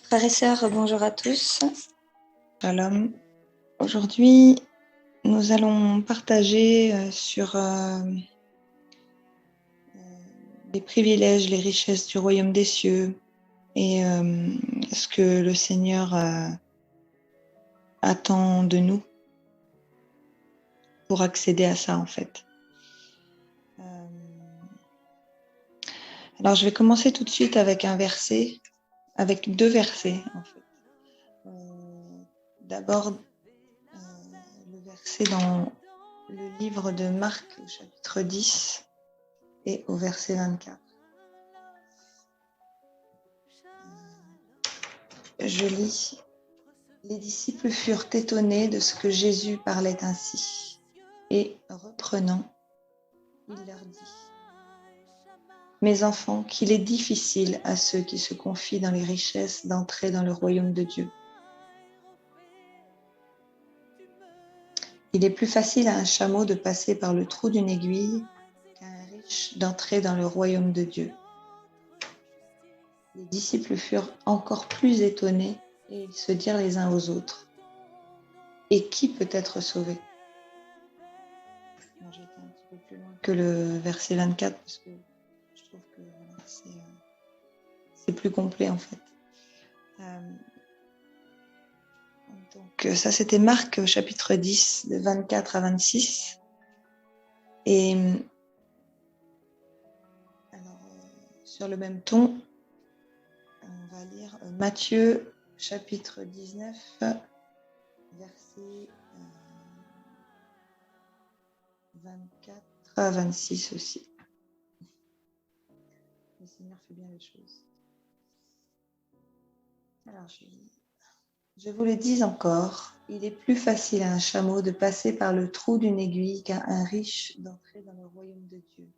Frères et sœurs, bonjour à tous. Shalom. Aujourd'hui, nous allons partager sur les privilèges, les richesses du royaume des cieux et ce que le Seigneur attend de nous pour accéder à ça en fait. Alors je vais commencer tout de suite avec avec deux versets en fait. D'abord, le verset dans le livre de Marc au chapitre 10 et au verset 24. Je lis. Les disciples furent étonnés de ce que Jésus parlait ainsi. Et reprenant, il leur dit : Mes enfants, qu'il est difficile à ceux qui se confient dans les richesses d'entrer dans le royaume de Dieu. Il est plus facile à un chameau de passer par le trou d'une aiguille qu'à un riche d'entrer dans le royaume de Dieu. Les disciples furent encore plus étonnés et ils se dirent les uns aux autres : Et qui peut être sauvé ? J'ai été un petit peu plus loin que le verset 24 parce que je trouve que voilà, c'est plus complet en fait. Donc ça c'était Marc chapitre 10 de 24 à 26 et alors sur le même ton on va lire Matthieu chapitre 19 verset 24 à 26 aussi. Le Seigneur fait bien les choses. Alors je vous le dis encore, il est plus facile à un chameau de passer par le trou d'une aiguille qu'à un riche d'entrer dans le royaume de Dieu.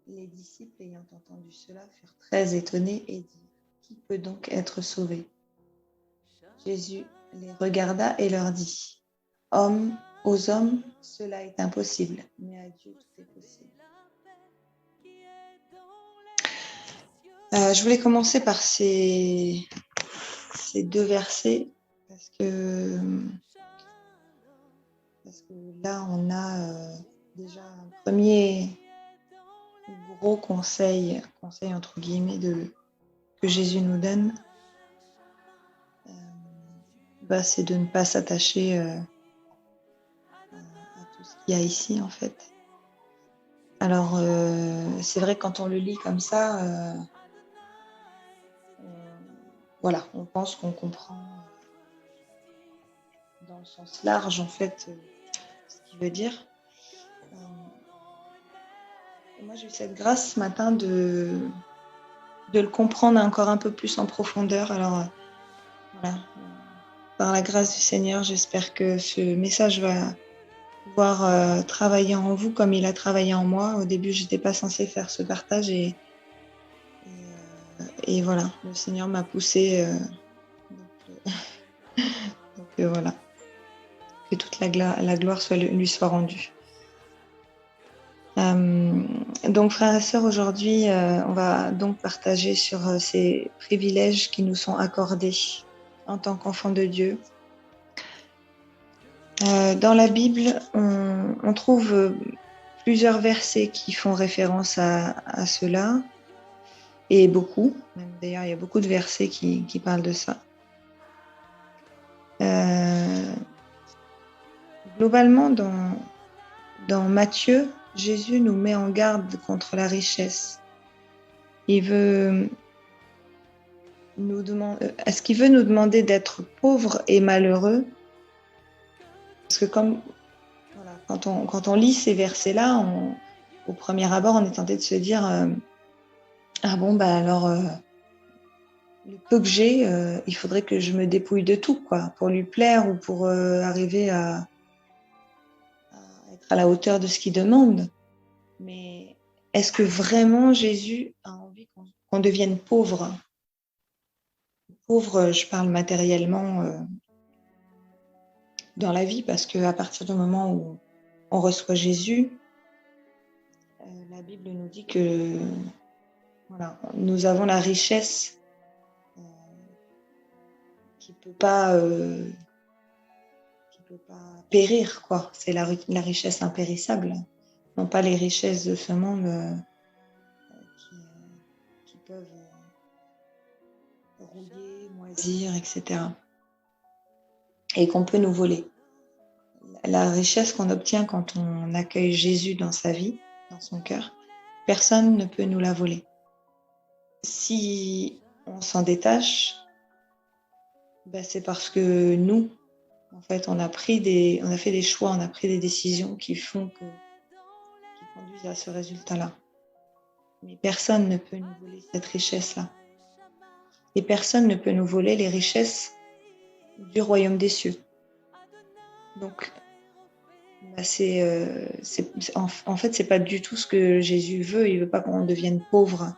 Les disciples ayant entendu cela furent très étonnés et dirent : Qui peut donc être sauvé ? Jésus les regarda et leur dit : Aux hommes, cela est impossible, mais à Dieu tout est possible. Je voulais commencer par ces deux versets parce que là on a déjà un premier gros conseil entre guillemets que Jésus nous donne, c'est de ne pas s'attacher à tout ce qu'il y a ici en fait. Alors c'est vrai que quand on le lit comme ça, voilà, on pense qu'on comprend dans le sens large en fait ce qu'il veut dire. Et moi j'ai eu cette grâce ce matin de le comprendre encore un peu plus en profondeur. Alors voilà, par la grâce du Seigneur, j'espère que ce message va pouvoir travailler en vous comme il a travaillé en moi. Au début, je n'étais pas censée faire ce partage et voilà, le Seigneur m'a poussée. Donc voilà, que toute la gloire lui soit rendue. Donc frères et sœurs, aujourd'hui, on va donc partager sur ces privilèges qui nous sont accordés en tant qu'enfants de Dieu. Dans la Bible, on trouve plusieurs versets qui font référence à cela, et beaucoup, même d'ailleurs il y a beaucoup de versets qui parlent de ça. Globalement, dans Matthieu, Jésus nous met en garde contre la richesse. Il veut nous demander, est-ce qu'il veut nous demander d'être pauvres et malheureux ? Parce que voilà, quand on lit ces versets-là, au premier abord, on est tenté de se dire ah bon, alors le peu que j'ai, il faudrait que je me dépouille de tout, quoi, pour lui plaire ou pour arriver à être à la hauteur de ce qu'il demande. Mais est-ce que vraiment Jésus a envie qu'on devienne pauvre ? Pauvre, je parle matériellement dans la vie, parce qu'à partir du moment où on reçoit Jésus, la Bible nous dit que voilà, nous avons la richesse qui peut pas périr, quoi. C'est la richesse impérissable, non pas les richesses de ce monde qui peuvent rouiller, moisir, etc. Et qu'on peut nous voler. La richesse qu'on obtient quand on accueille Jésus dans sa vie, dans son cœur, personne ne peut nous la voler. Si on s'en détache, c'est parce que nous, en fait, on a fait des choix, on a pris des décisions qui conduisent à ce résultat-là. Mais personne ne peut nous voler cette richesse-là. Et personne ne peut nous voler les richesses du royaume des cieux. Donc, en fait, c'est pas du tout ce que Jésus veut. Il veut pas qu'on devienne pauvre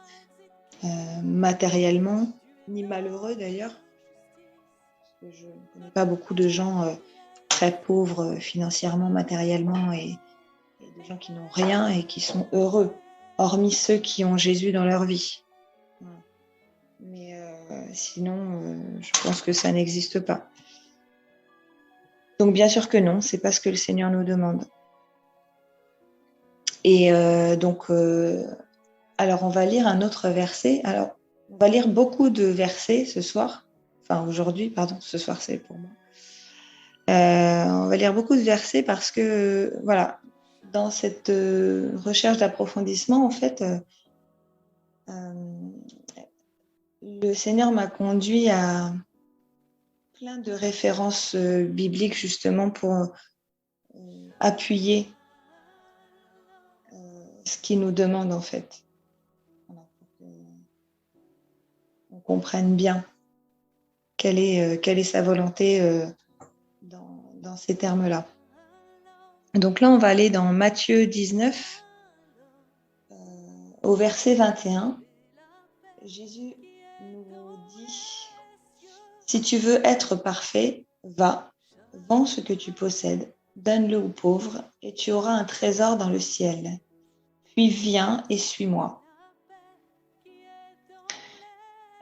matériellement, ni malheureux d'ailleurs. Je ne connais pas beaucoup de gens très pauvres financièrement, matériellement, et des gens qui n'ont rien et qui sont heureux, hormis ceux qui ont Jésus dans leur vie. Mais sinon, je pense que ça n'existe pas. Donc bien sûr que non, c'est pas ce que le Seigneur nous demande. Et alors on va lire un autre verset. Alors on va lire beaucoup de versets ce soir. Enfin aujourd'hui, pardon, ce soir c'est pour moi. On va lire beaucoup de versets parce que voilà, dans cette recherche d'approfondissement, en fait, le Seigneur m'a conduit à plein de références bibliques justement pour appuyer ce qu'il nous demande en fait. Voilà, pour qu'on comprenne bien quelle est sa volonté dans ces termes-là. Donc là, on va aller dans Matthieu 19, au verset 21. Jésus nous dit: si tu veux être parfait, va, vends ce que tu possèdes, donne-le aux pauvres, et tu auras un trésor dans le ciel. Puis viens et suis-moi.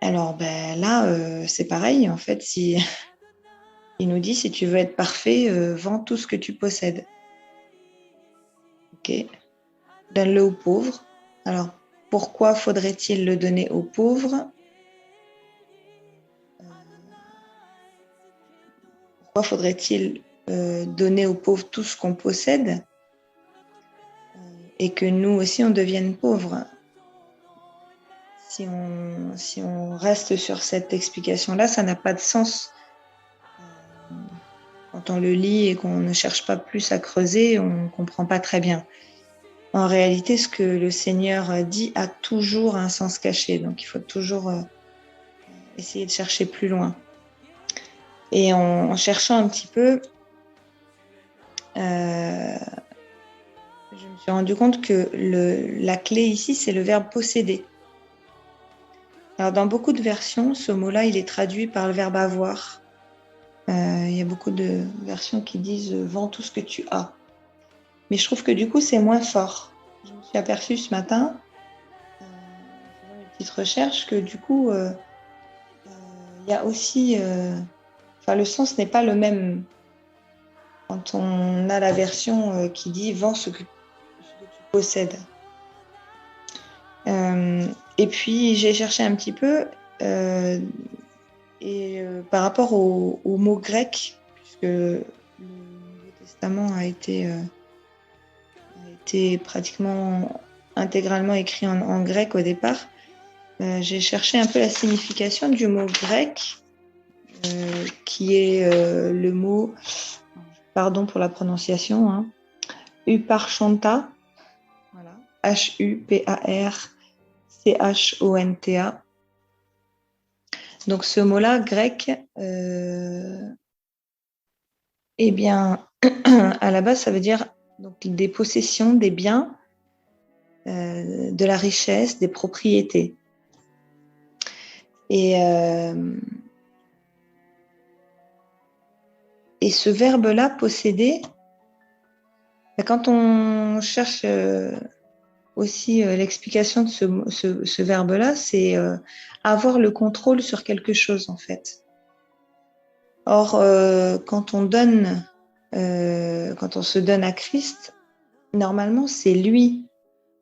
Alors là, c'est pareil, en fait, il nous dit: si tu veux être parfait, vends tout ce que tu possèdes. Ok, donne-le aux pauvres. Alors, pourquoi faudrait-il le donner aux pauvres? Pourquoi faudrait-il donner aux pauvres tout ce qu'on possède et que nous aussi on devienne pauvres? Si on reste sur cette explication-là, ça n'a pas de sens. Quand on le lit et qu'on ne cherche pas plus à creuser, on ne comprend pas très bien. En réalité, ce que le Seigneur dit a toujours un sens caché, donc il faut toujours essayer de chercher plus loin. Et en cherchant un petit peu, je me suis rendu compte que la clé ici, c'est le verbe posséder. Alors, dans beaucoup de versions, ce mot-là, il est traduit par le verbe avoir. Il y a beaucoup de versions qui disent « vends tout ce que tu as ». Mais je trouve que du coup, c'est moins fort. Je me suis aperçue ce matin, en faisant une petite recherche, que du coup, il y a aussi... le sens n'est pas le même quand on a la version qui dit « vends ce que tu possèdes ». Et puis, j'ai cherché un petit peu... par rapport au mot grec, puisque le Nouveau Testament a été pratiquement intégralement écrit en grec au départ, j'ai cherché un peu la signification du mot grec, qui est le mot, pardon pour la prononciation, Uparchonta, voilà, Huparchonta. Donc ce mot-là, grec, eh bien, à la base, ça veut dire donc, des possessions, des biens, de la richesse, des propriétés. Et ce verbe-là, posséder, quand on cherche aussi l'explication de ce verbe-là, c'est avoir le contrôle sur quelque chose, en fait. Or, quand on se donne à Christ, normalement, c'est lui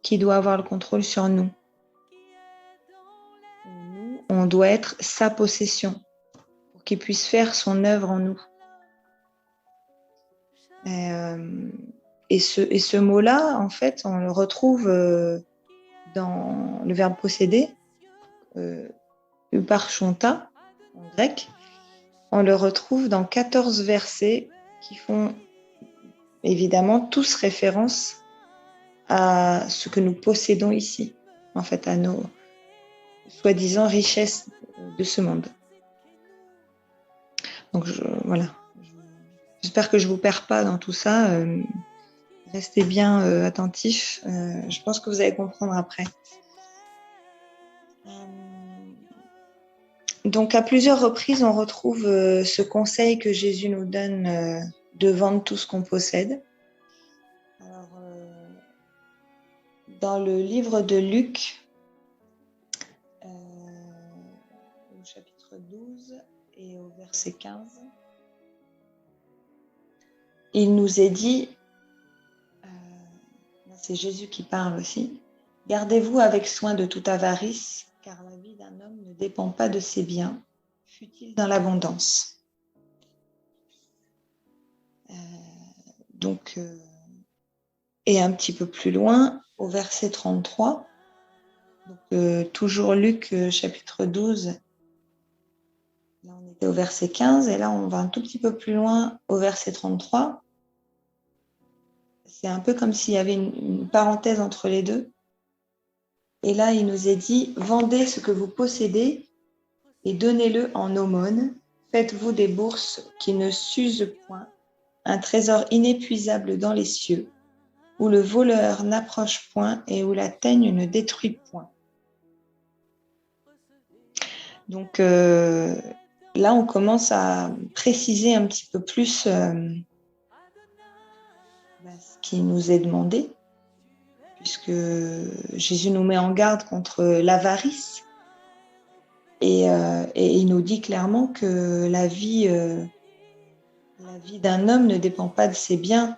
qui doit avoir le contrôle sur nous. Nous, on doit être sa possession pour qu'il puisse faire son œuvre en nous. Et ce mot-là, en fait, on le retrouve dans le verbe posséder, uparchonta, en grec. On le retrouve dans 14 versets qui font évidemment tous référence à ce que nous possédons ici, en fait, à nos soi-disant richesses de ce monde. Donc voilà. J'espère que je ne vous perds pas dans tout ça. Restez bien attentifs. Je pense que vous allez comprendre après. Donc, à plusieurs reprises, on retrouve ce conseil que Jésus nous donne de vendre tout ce qu'on possède. Alors, dans le livre de Luc, au chapitre 12 et au verset 15, il nous est dit, c'est Jésus qui parle aussi, « Gardez-vous avec soin de toute avarice, car la vie d'un homme ne dépend pas de ses biens, fût-il dans l'abondance. » Donc, et un petit peu plus loin, au verset 33, donc, toujours Luc chapitre 12, là on était au verset 15, et là on va un tout petit peu plus loin au verset 33. C'est un peu comme s'il y avait une parenthèse entre les deux. Et là, il nous est dit, vendez ce que vous possédez et donnez-le en aumône. Faites-vous des bourses qui ne s'usent point, un trésor inépuisable dans les cieux, où le voleur n'approche point et où la teigne ne détruit point. Donc là, on commence à préciser un petit peu plus ce qui nous est demandé, puisque Jésus nous met en garde contre l'avarice. Et il nous dit clairement que la vie d'un homme ne dépend pas de ses biens.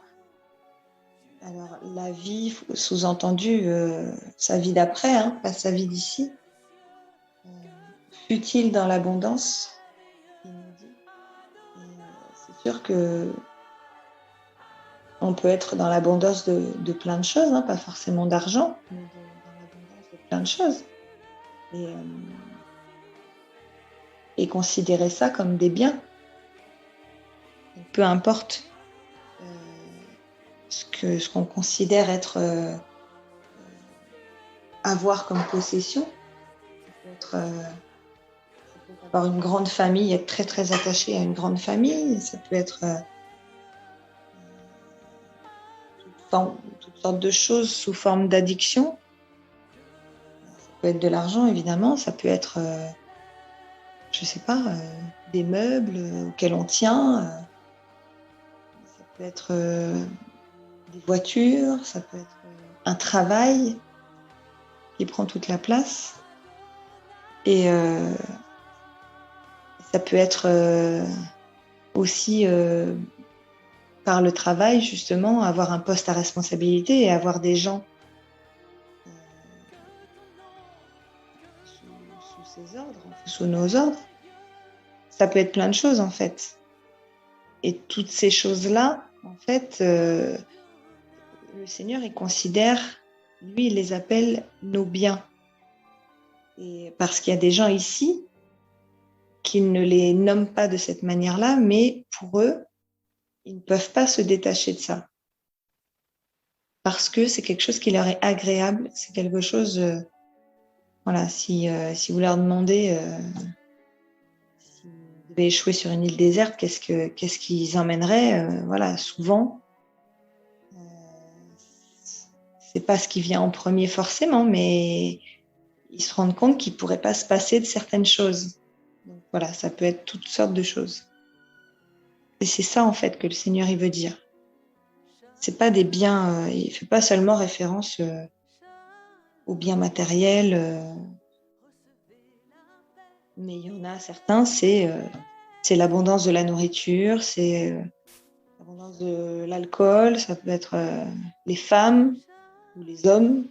Alors, la vie, sous-entendu, sa vie d'après, hein, pas sa vie d'ici. Fût-il dans l'abondance, il nous dit. C'est sûr que on peut être dans l'abondance de plein de choses, hein, pas forcément d'argent, mais dans l'abondance de plein de choses. Et considérer ça comme des biens. Donc, peu importe ce qu'on considère être avoir comme possession. Ça peut être avoir une grande famille, être très très attaché à une grande famille. Ça peut être toutes sortes de choses sous forme d'addiction. Ça peut être de l'argent, évidemment. Ça peut être, je sais pas, des meubles auxquels on tient. Ça peut être des voitures. Ça peut être un travail qui prend toute la place. Et ça peut être aussi par le travail, justement, avoir un poste à responsabilité et avoir des gens sous ses ordres, sous nos ordres. Ça peut être plein de choses, en fait. Et toutes ces choses-là, en fait, le Seigneur, il considère, lui, il les appelle nos biens. Et parce qu'il y a des gens ici qui ne les nomment pas de cette manière-là, mais pour eux, ils ne peuvent pas se détacher de ça. Parce que c'est quelque chose qui leur est agréable, c'est quelque chose... voilà, si vous leur demandez s'ils devaient échouer sur une île déserte, qu'est-ce qu'ils emmèneraient, voilà, souvent, c'est pas ce qui vient en premier forcément, mais ils se rendent compte qu'ils pourraient pas se passer de certaines choses. Donc voilà, ça peut être toutes sortes de choses. Et c'est ça, en fait, que le Seigneur, il veut dire. C'est pas des biens, il fait pas seulement référence aux biens matériels, mais il y en a certains, c'est c'est l'abondance de la nourriture, c'est l'abondance de l'alcool, ça peut être les femmes ou les hommes,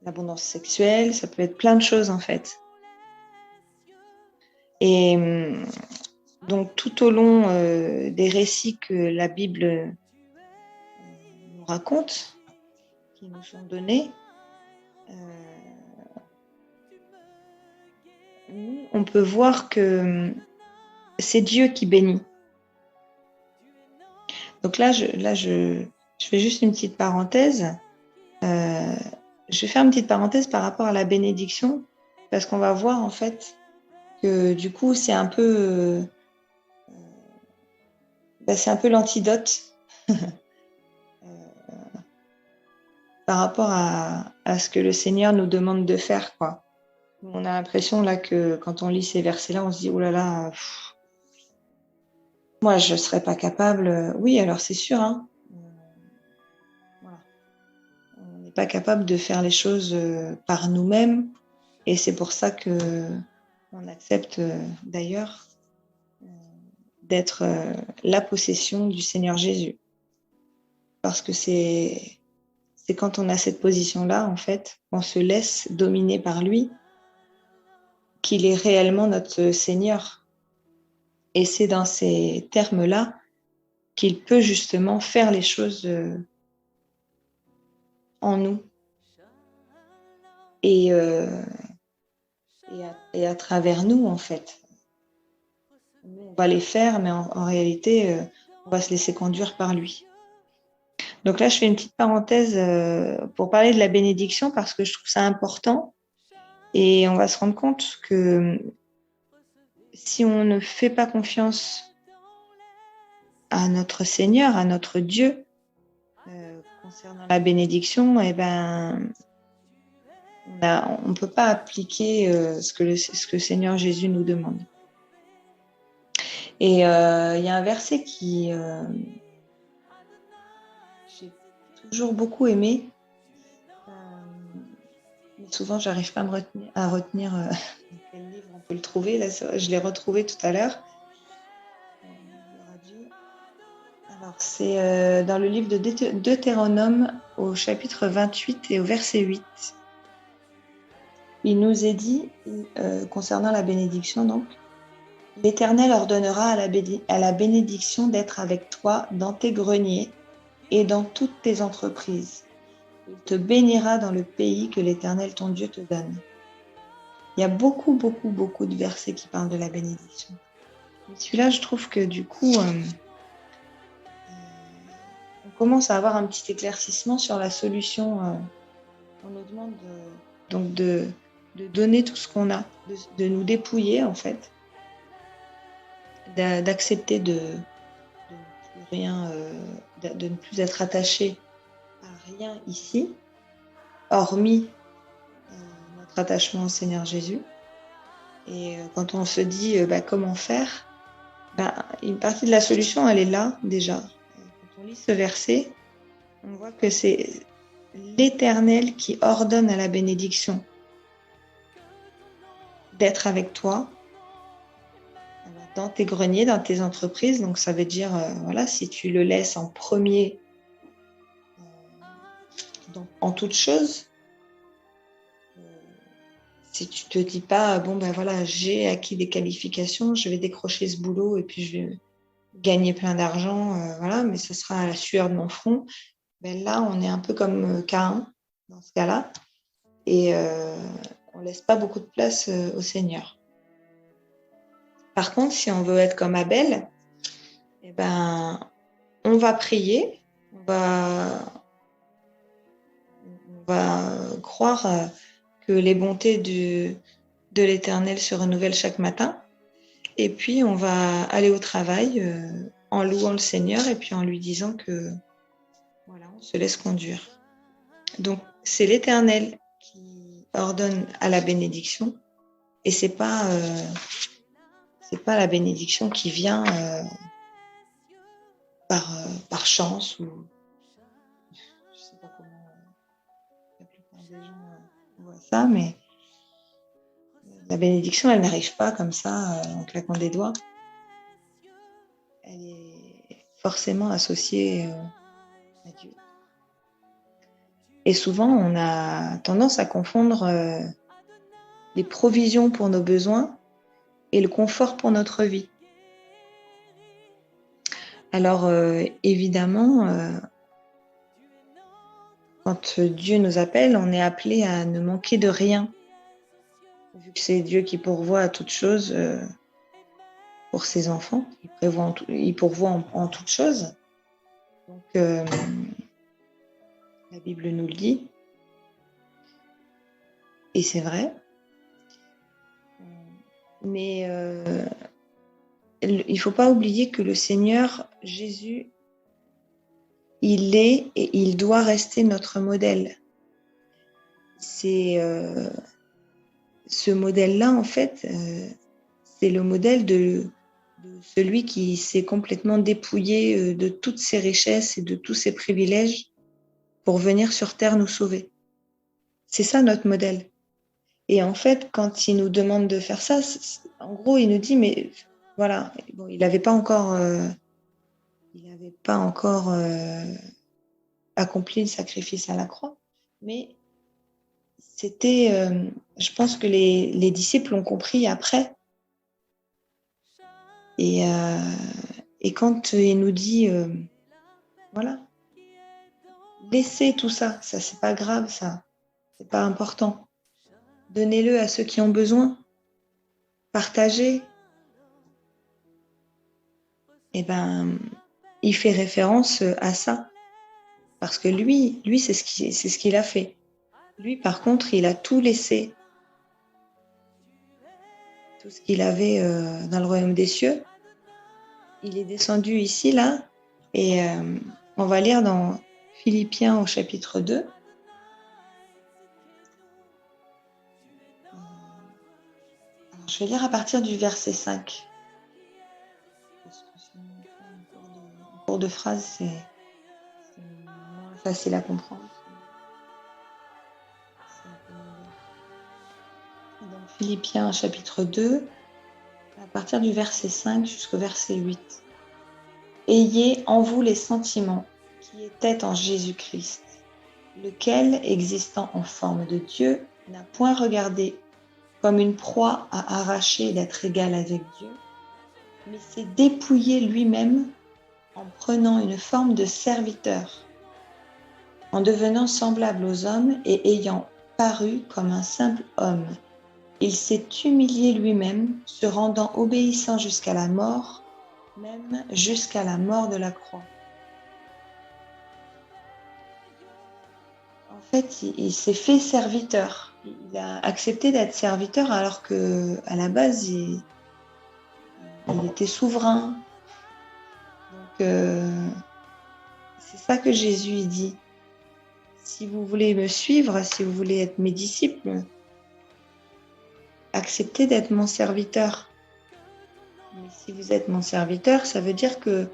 l'abondance sexuelle, ça peut être plein de choses en fait. Et donc tout au long des récits que la Bible nous raconte, qui nous sont donnés, on peut voir que c'est Dieu qui bénit. Donc là, je fais juste une petite parenthèse. Je vais faire une petite parenthèse par rapport à la bénédiction, parce qu'on va voir en fait que du coup, c'est un peu l'antidote par rapport à ce que le Seigneur nous demande de faire, quoi. On a l'impression là que quand on lit ces versets-là, on se dit oh là là, moi je serais pas capable. Oui, alors c'est sûr, hein. Voilà. On n'est pas capable de faire les choses par nous-mêmes, et c'est pour ça que on accepte d'ailleurs d'être la possession du Seigneur Jésus, parce que c'est quand on a cette position-là, en fait, on se laisse dominer par lui, qu'il est réellement notre Seigneur. Et c'est dans ces termes-là qu'il peut justement faire les choses en nous et à travers nous, en fait. Nous, on va les faire, mais en réalité, on va se laisser conduire par lui. Donc là, je fais une petite parenthèse pour parler de la bénédiction parce que je trouve ça important. Et on va se rendre compte que si on ne fait pas confiance à notre Seigneur, à notre Dieu, concernant la bénédiction, eh ben, on ne peut pas appliquer ce que le Seigneur Jésus nous demande. Et il y a un verset qui j'ai toujours beaucoup aimé, mais souvent j'arrive pas à retenir dans quel livre on peut le trouver. Là, je l'ai retrouvé tout à l'heure. Alors, c'est dans le livre de Deutéronome au chapitre 28 et au verset 8. Il nous est dit, concernant la bénédiction, donc, l'Éternel ordonnera à la bénédiction d'être avec toi dans tes greniers et dans toutes tes entreprises. Il te bénira dans le pays que l'Éternel ton Dieu te donne. Il y a beaucoup, beaucoup, beaucoup de versets qui parlent de la bénédiction. Mais celui-là, je trouve que du coup, on commence à avoir un petit éclaircissement sur la solution. On nous demande de donner tout ce qu'on a, de nous dépouiller en fait, d'accepter de ne plus rien, de ne plus être attaché à rien ici, hormis notre attachement au Seigneur Jésus. Et quand on se dit comment faire, une partie de la solution, elle est là déjà. Quand on lit ce verset, on voit que c'est l'Éternel qui ordonne à la bénédiction d'être avec toi dans tes greniers, dans tes entreprises. Donc ça veut dire, voilà, si tu le laisses en premier en toute chose, si tu te dis pas, voilà, j'ai acquis des qualifications, je vais décrocher ce boulot et puis je vais gagner plein d'argent, voilà, mais ce sera à la sueur de mon front. Là, on est un peu comme Caïn dans ce cas-là, et on laisse pas beaucoup de place au Seigneur. Par contre, si on veut être comme Abel, on va prier, on va croire que les bontés de l'Éternel se renouvellent chaque matin. Et puis, on va aller au travail en louant le Seigneur et puis en lui disant que voilà, on se laisse conduire. Donc, c'est l'Éternel qui ordonne à la bénédiction et c'est pas la bénédiction qui vient par chance ou je sais pas comment la plupart des gens voient ça, mais La bénédiction, elle n'arrive pas comme ça, en claquant des doigts. Elle est forcément associée à Dieu. Et souvent, on a tendance à confondre les provisions pour nos besoins et le confort pour notre vie. Alors, évidemment, quand Dieu nous appelle, on est appelé à ne manquer de rien, vu que c'est Dieu qui pourvoit à toutes choses pour ses enfants. Il pourvoit en toutes choses. Donc, la Bible nous le dit. Et c'est vrai. Mais il ne faut pas oublier que le Seigneur Jésus, il est et il doit rester notre modèle. C'est ce modèle-là, en fait, c'est le modèle de celui qui s'est complètement dépouillé de toutes ses richesses et de tous ses privilèges pour venir sur Terre nous sauver. C'est ça notre modèle. Et en fait, quand il nous demande de faire ça, en gros, il nous dit, mais voilà, bon, il n'avait pas encore, accompli le sacrifice à la croix, mais c'était, je pense que les disciples ont compris après. Et quand il nous dit, voilà, laissez tout ça, c'est pas grave, ça, c'est pas important. Donnez-le à ceux qui ont besoin. Partagez. Eh ben, il fait référence à ça. Parce que lui, c'est ce qu'il a fait. Lui, par contre, il a tout laissé. Tout ce qu'il avait dans le royaume des cieux. Il est descendu ici, là. Et on va lire dans Philippiens au chapitre 2. Alors, je vais lire à partir du verset 5. En cours de phrase, c'est moins facile à comprendre. Dans Philippiens chapitre 2, à partir du verset 5 jusqu'au verset 8. Ayez en vous les sentiments qui étaient en Jésus-Christ, lequel, existant en forme de Dieu, n'a point regardé comme une proie à arracher d'être égal avec Dieu, mais s'est dépouillé lui-même en prenant une forme de serviteur, en devenant semblable aux hommes et ayant paru comme un simple homme. Il s'est humilié lui-même, se rendant obéissant jusqu'à la mort, même jusqu'à la mort de la croix. En fait, il s'est fait serviteur. Il a accepté d'être serviteur alors qu'à la base, il était souverain. Donc, c'est ça que Jésus dit. Si vous voulez me suivre, si vous voulez être mes disciples, acceptez d'être mon serviteur. Mais si vous êtes mon serviteur, ça veut dire que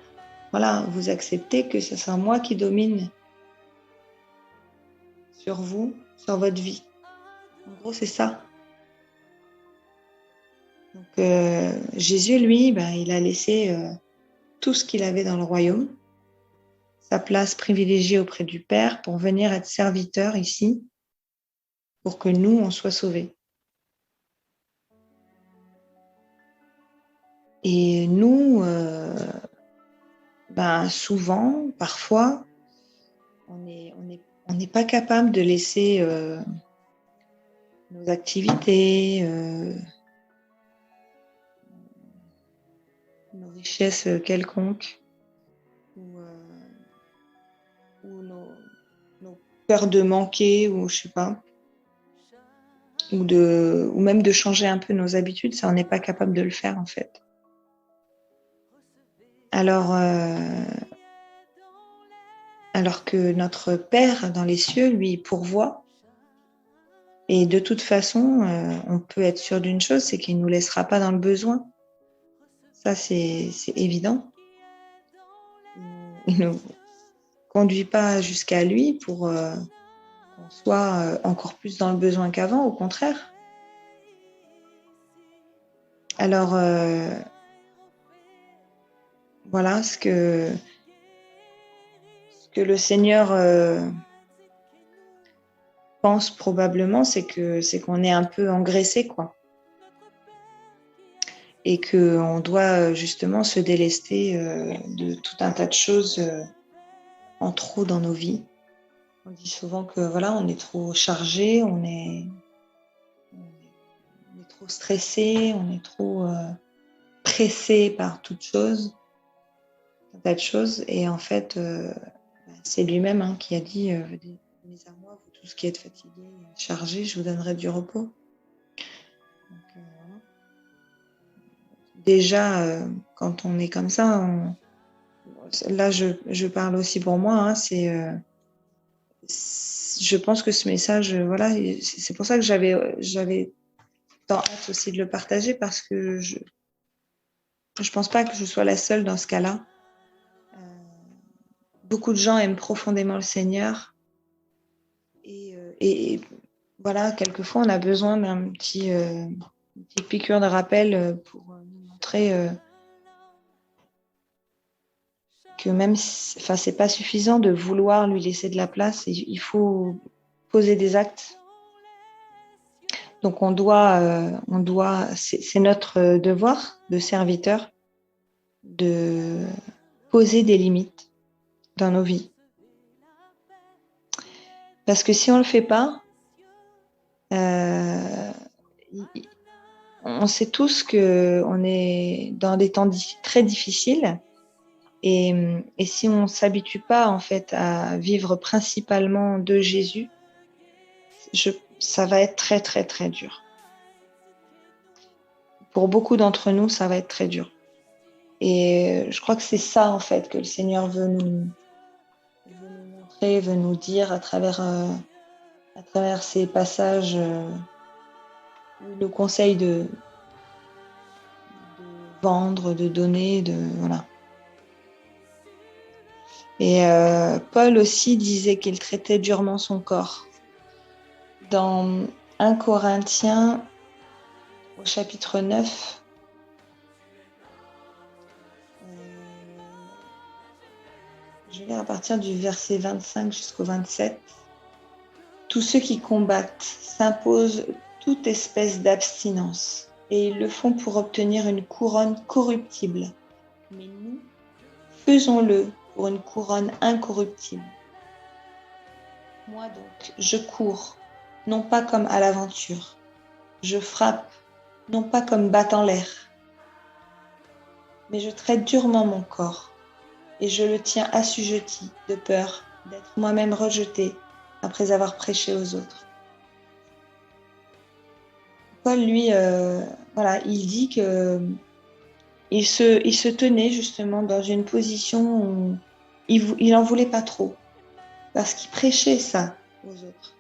voilà, vous acceptez que ce soit moi qui domine sur vous, sur votre vie. En gros, c'est ça. Donc, Jésus, lui, il a laissé tout ce qu'il avait dans le royaume, sa place privilégiée auprès du Père pour venir être serviteur ici, pour que nous, on soit sauvés. Et nous, souvent, parfois, on n'est pas capable de laisser nos activités, nos richesses quelconques, ou nos peurs de manquer, ou je sais pas, ou même de changer un peu nos habitudes, ça, on n'est pas capable de le faire en fait. Alors que notre Père dans les cieux, lui, pourvoit. Et de toute façon, on peut être sûr d'une chose, c'est qu'il ne nous laissera pas dans le besoin. Ça, c'est évident. Il ne nous conduit pas jusqu'à lui pour qu'on soit encore plus dans le besoin qu'avant, au contraire. Alors, voilà, ce que le Seigneur pense probablement, c'est qu'on est un peu engraissé, quoi. Et qu'on doit justement se délester de tout un tas de choses en trop dans nos vies. On dit souvent que voilà, on est trop chargé, on est trop stressé, on est trop pressé par toutes choses, un tas de choses. Et en fait, c'est lui-même qui a dit venez à moi, vous tous qui êtes fatigués et chargés, je vous donnerai du repos. Donc, voilà. Déjà, quand on est comme ça, là, je parle aussi pour moi, je pense que ce message, voilà, c'est pour ça que j'avais tant hâte aussi de le partager, parce que je pense pas que je sois la seule dans ce cas-là. Beaucoup de gens aiment profondément le Seigneur, et voilà, quelquefois on a besoin d'un petit une petite piqûre de rappel pour nous montrer que même enfin, c'est pas suffisant de vouloir lui laisser de la place, il faut poser des actes. Donc on doit c'est notre devoir de serviteur de poser des limites dans nos vies. Parce que si on le fait pas, on sait tous qu'on est dans des temps très difficiles, et si on s'habitue pas en fait à vivre principalement de Jésus, ça va être très très très dur. Pour beaucoup d'entre nous, ça va être très dur. Et je crois que c'est ça en fait que le Seigneur veut nous montrer, veut nous dire à travers ces passages où il nous conseille de vendre, de donner, voilà. Et Paul aussi disait qu'il traitait durement son corps. Dans 1 Corinthiens, au chapitre 9, je vais lire à partir du verset 25 jusqu'au 27. Tous ceux qui combattent s'imposent toute espèce d'abstinence, et ils le font pour obtenir une couronne corruptible. Mais nous, faisons-le pour une couronne incorruptible. Moi donc, je cours, non pas comme à l'aventure. Je frappe, non pas comme battant l'air. Mais je traite durement mon corps, et je le tiens assujetti de peur d'être moi-même rejeté après avoir prêché aux autres. Paul, lui, voilà, il dit que il se tenait justement dans une position où il en voulait pas trop, parce qu'il prêchait ça aux autres.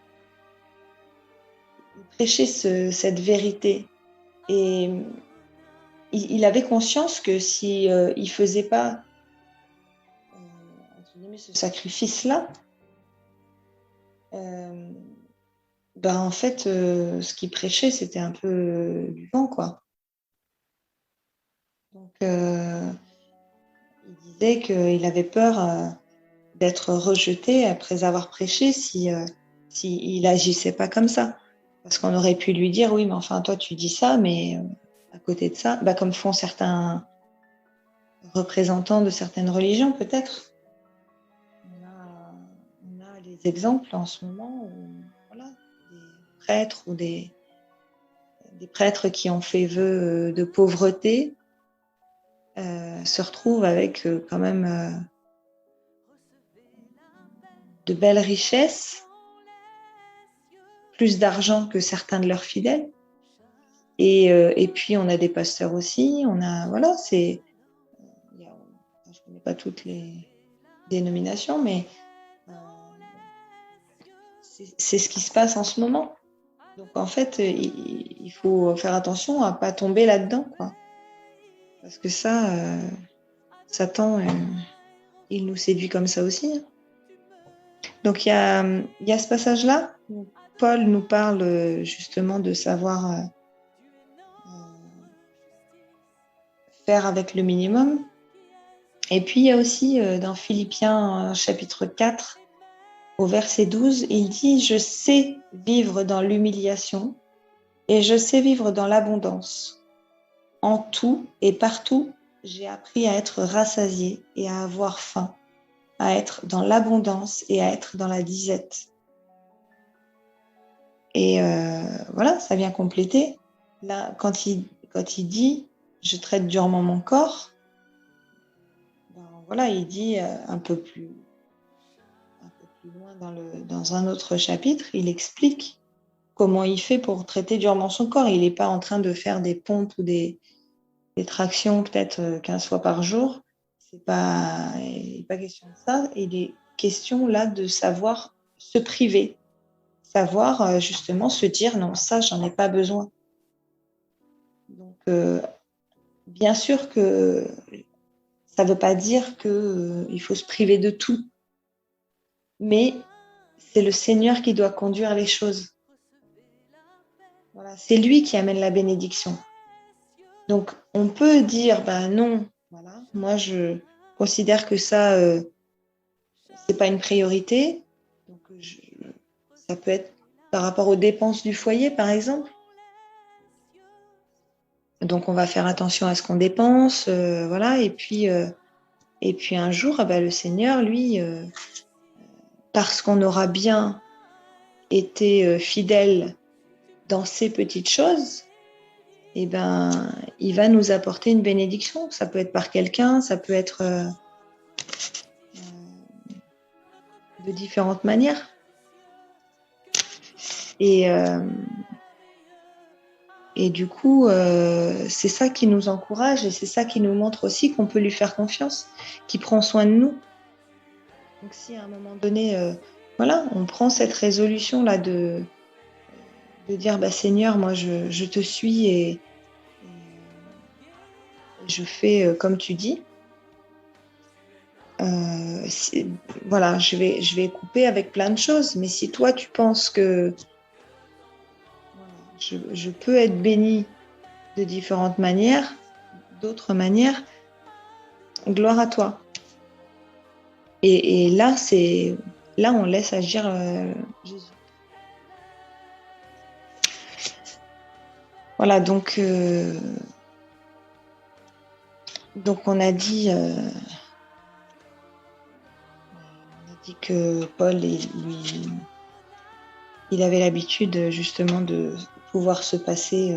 Il prêchait cette vérité, et il avait conscience que si il faisait pas ce sacrifice-là, en fait, ce qu'il prêchait, c'était un peu du vent, quoi. Donc, il disait qu'il avait peur d'être rejeté après avoir prêché si il agissait pas comme ça. Parce qu'on aurait pu lui dire, oui, mais enfin, toi, tu dis ça, mais à côté de ça, comme font certains représentants de certaines religions, peut-être. On a les exemples en ce moment où, voilà, des prêtres ou des prêtres qui ont fait vœu de pauvreté se retrouvent avec quand même de belles richesses, plus d'argent que certains de leurs fidèles. Et puis on a des pasteurs aussi, on a, voilà, je ne connais pas toutes les dénominations, mais c'est ce qui se passe en ce moment. Donc en fait, il faut faire attention à ne pas tomber là-dedans, quoi. Parce que ça, Satan, il nous séduit comme ça aussi. Donc il y a ce passage-là où Paul nous parle justement de savoir faire avec le minimum. Et puis, il y a aussi dans Philippiens chapitre 4, au verset 12, il dit « Je sais vivre dans l'humiliation et je sais vivre dans l'abondance. En tout et partout, j'ai appris à être rassasié et à avoir faim, à être dans l'abondance et à être dans la disette. » Et voilà, ça vient compléter. Là, quand il dit « Je traite durement mon corps », ben, voilà, il dit un peu plus loin dans un autre chapitre, il explique comment il fait pour traiter durement son corps. Il n'est pas en train de faire des pompes ou des tractions peut-être 15 fois par jour. Il n'est pas question de ça. Il est question là de savoir se priver, savoir justement se dire non, ça, j'en ai pas besoin. Donc, bien sûr que ça ne veut pas dire qu'il faut se priver de tout, mais c'est le Seigneur qui doit conduire les choses. Voilà, c'est lui qui amène la bénédiction. Donc, on peut dire, ben non, voilà, moi je considère que ça, c'est pas une priorité. Donc, ça peut être par rapport aux dépenses du foyer, par exemple. Donc, on va faire attention à ce qu'on dépense, voilà. Et puis un jour, ben, le Seigneur, lui, parce qu'on aura bien été fidèle dans ces petites choses, eh ben, il va nous apporter une bénédiction. Ça peut être par quelqu'un, ça peut être de différentes manières. Et du coup, c'est ça qui nous encourage et c'est ça qui nous montre aussi qu'on peut lui faire confiance, qu'il prend soin de nous. Donc si à un moment donné, voilà, on prend cette résolution-là de dire, bah, Seigneur, moi je te suis et je fais comme tu dis, voilà, je vais couper avec plein de choses. Mais si toi, tu penses que je peux être bénie de différentes manières, d'autres manières, gloire à toi. Et là, on laisse agir Jésus. Voilà, donc on a dit que Paul, il avait l'habitude justement de pouvoir se passer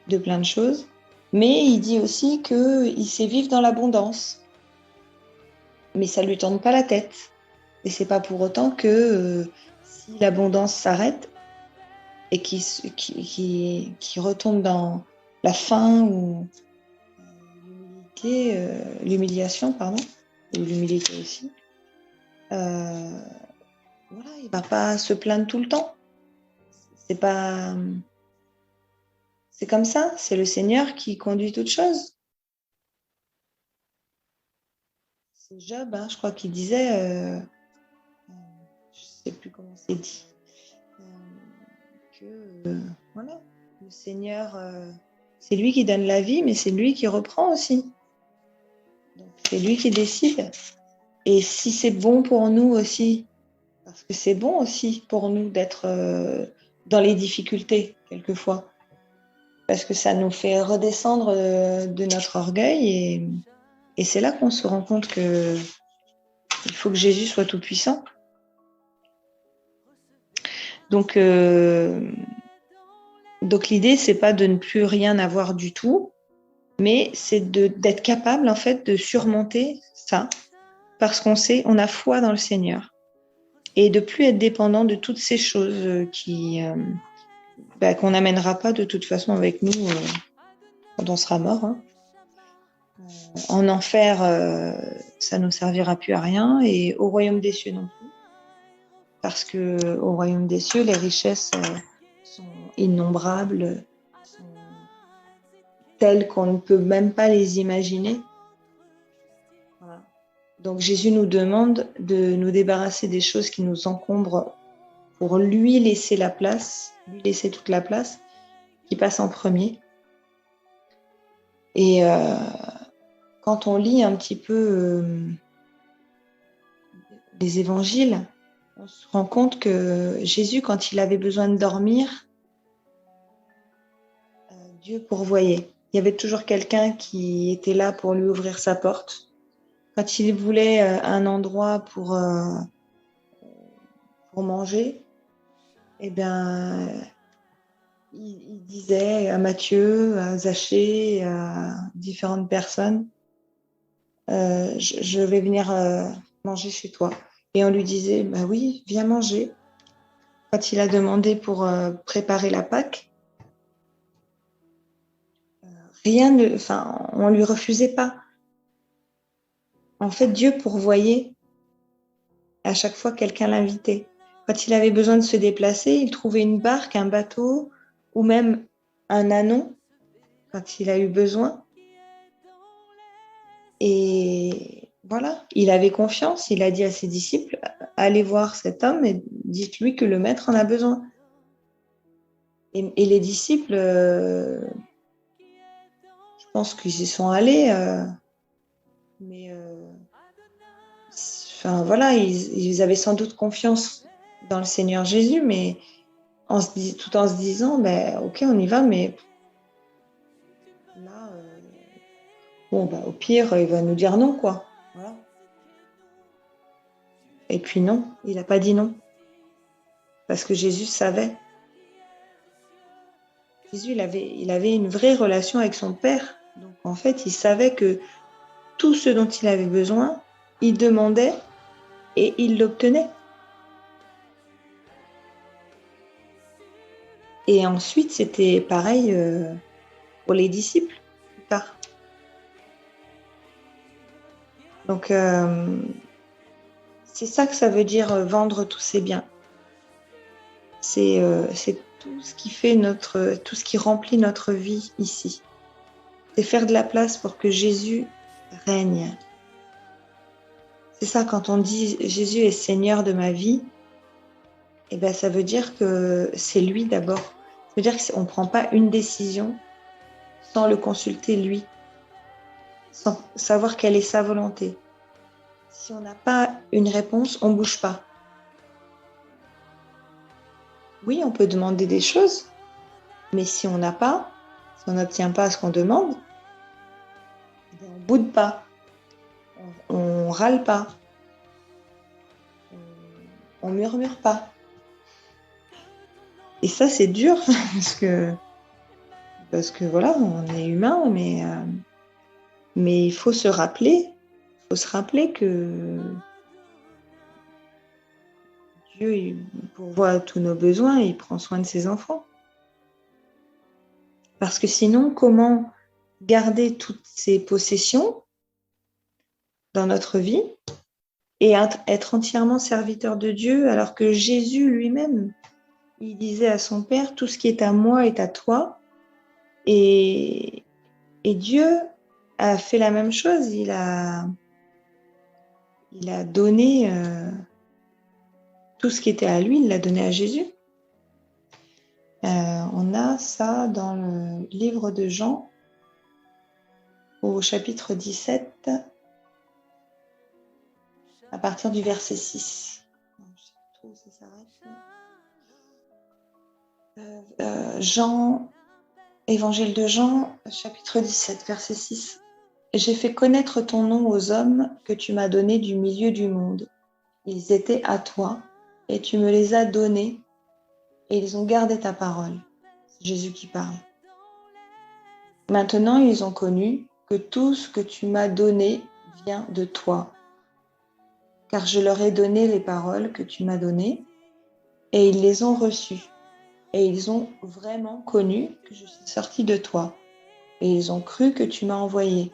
de plein de choses, mais il dit aussi qu'il sait vivre dans l'abondance, mais ça lui tente pas la tête. Et c'est pas pour autant que si l'abondance s'arrête et qu'il retombe dans la faim ou l'humiliation, pardon, ou l'humilité aussi, voilà, il va pas se plaindre tout le temps. C'est comme ça, c'est le Seigneur qui conduit toutes choses. C'est Job, hein, je crois qu'il disait, je sais plus comment c'est dit, que voilà, le Seigneur, c'est lui qui donne la vie, mais c'est lui qui reprend aussi. Donc c'est lui qui décide. Et si c'est bon pour nous aussi, parce que c'est bon aussi pour nous d'être dans les difficultés quelquefois, parce que ça nous fait redescendre de notre orgueil et c'est là qu'on se rend compte que il faut que Jésus soit tout puissant. Donc l'idée c'est pas de ne plus rien avoir du tout, mais c'est d'être capable en fait de surmonter ça parce qu'on a foi dans le Seigneur et de plus être dépendant de toutes ces choses qu'on n'amènera pas de toute façon avec nous quand on sera mort. Hein. En enfer, ça ne nous servira plus à rien et au royaume des cieux non plus. Parce que au royaume des cieux, les richesses sont innombrables, sont telles qu'on ne peut même pas les imaginer. Voilà. Donc Jésus nous demande de nous débarrasser des choses qui nous encombrent pour lui laisser la place, lui laisser toute la place, qui passe en premier. Et quand on lit un petit peu les évangiles, on se rend compte que Jésus, quand il avait besoin de dormir, Dieu pourvoyait. Il y avait toujours quelqu'un qui était là pour lui ouvrir sa porte. Quand il voulait un endroit pour manger, eh bien, il disait à Matthieu, à Zachée, à différentes personnes, je vais venir manger chez toi. Et on lui disait, bah oui, viens manger. Quand il a demandé pour préparer la Pâque, on lui refusait pas. En fait, Dieu pourvoyait à chaque fois quelqu'un l'invitait. Quand il avait besoin de se déplacer, il trouvait une barque, un bateau ou même un ânon quand il a eu besoin. Et voilà, il avait confiance, il a dit à ses disciples, allez voir cet homme et dites-lui que le maître en a besoin. Et les disciples, je pense qu'ils y sont allés, mais voilà, ils avaient sans doute confiance dans le Seigneur Jésus, mais tout en se disant, ben, ok, on y va, mais là, bon, bah, au pire, il va nous dire non, quoi. Voilà. Et puis non, il n'a pas dit non, parce que Jésus savait. Jésus, il avait une vraie relation avec son Père. Donc, en fait, il savait que tout ce dont il avait besoin, il demandait et il l'obtenait. Et ensuite, c'était pareil pour les disciples, plus tard. Donc, c'est ça que ça veut dire vendre tous ses biens. C'est tout ce qui fait tout ce qui remplit notre vie ici. C'est faire de la place pour que Jésus règne. C'est ça, quand on dit Jésus est Seigneur de ma vie, eh ben, ça veut dire que c'est lui d'abord. Ça veut dire qu'on ne prend pas une décision sans le consulter lui, sans savoir quelle est sa volonté. Si on n'a pas une réponse, on ne bouge pas. Oui, on peut demander des choses, mais si on n'a pas, si on n'obtient pas ce qu'on demande, on ne boude pas, on râle pas, on murmure pas. Et ça, c'est dur parce que voilà, on est humain, mais il faut se rappeler que Dieu il pourvoit tous nos besoins et il prend soin de ses enfants. Parce que sinon, comment garder toutes ces possessions dans notre vie et être entièrement serviteur de Dieu alors que Jésus lui-même, il disait à son Père, tout ce qui est à moi est à toi. Et Dieu a fait la même chose. Il a donné tout ce qui était à lui, il l'a donné à Jésus. On a ça dans le livre de Jean, au chapitre 17, à partir du verset 6. Je sais pas trop où ça s'arrête. Évangile de Jean, chapitre 17, verset 6. J'ai fait connaître ton nom aux hommes que tu m'as donnés du milieu du monde. Ils étaient à toi, et tu me les as donnés, et ils ont gardé ta parole. C'est Jésus qui parle. Maintenant, ils ont connu que tout ce que tu m'as donné vient de toi. Car je leur ai donné les paroles que tu m'as données, et ils les ont reçues. Et ils ont vraiment connu que je suis sortie de toi. Et ils ont cru que tu m'as envoyé.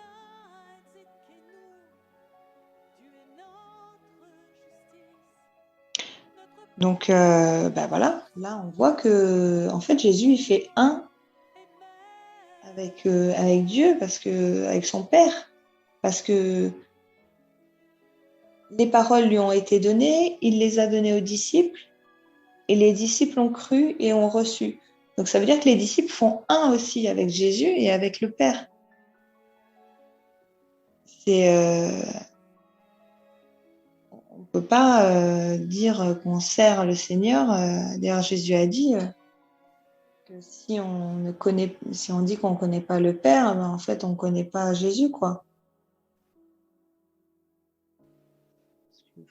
Donc, voilà, là, on voit que, en fait, Jésus, il fait un avec Dieu, avec son Père, parce que les paroles lui ont été données, il les a données aux disciples, et les disciples ont cru et ont reçu. Donc, ça veut dire que les disciples font un aussi avec Jésus et avec le Père. On ne peut pas dire qu'on sert le Seigneur. D'ailleurs, Jésus a dit que si on dit qu'on ne connaît pas le Père, ben, en fait, on ne connaît pas Jésus, quoi.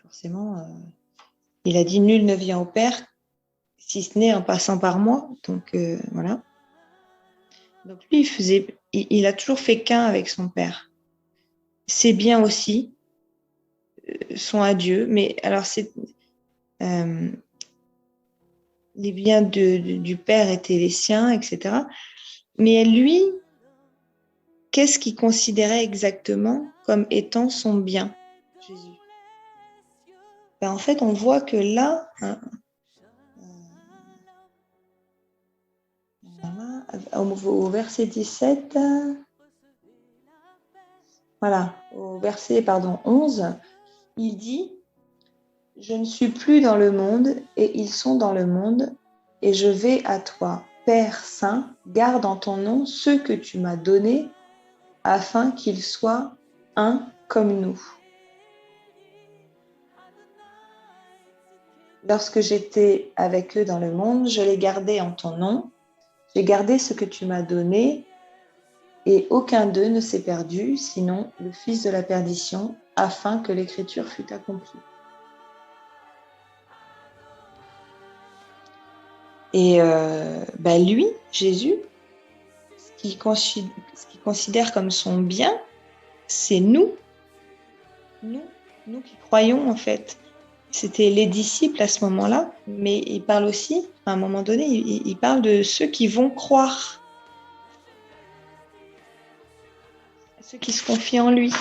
Forcément, il a dit nul ne vient au Père si ce n'est en passant par moi. Donc voilà. Donc lui, il a toujours fait qu'un avec son Père. Ses biens aussi sont à Dieu, mais alors les biens du Père étaient les siens, etc. Mais lui, qu'est-ce qu'il considérait exactement comme étant son bien, Jésus? Ben, en fait, on voit que là, au verset 17, voilà, au verset 11, il dit « Je ne suis plus dans le monde et ils sont dans le monde et je vais à toi. Père Saint, garde en ton nom ceux que tu m'as donnés afin qu'ils soient un comme nous. Lorsque j'étais avec eux dans le monde, je les gardais en ton nom. J'ai gardé ce que tu m'as donné et aucun d'eux ne s'est perdu, sinon le fils de la perdition, afin que l'écriture fût accomplie. » Et lui, Jésus, ce qu'il considère comme son bien, c'est nous qui croyons en fait. C'était les disciples à ce moment-là, mais il parle aussi, à un moment donné, il parle de ceux qui vont croire, ceux qui se confient en lui.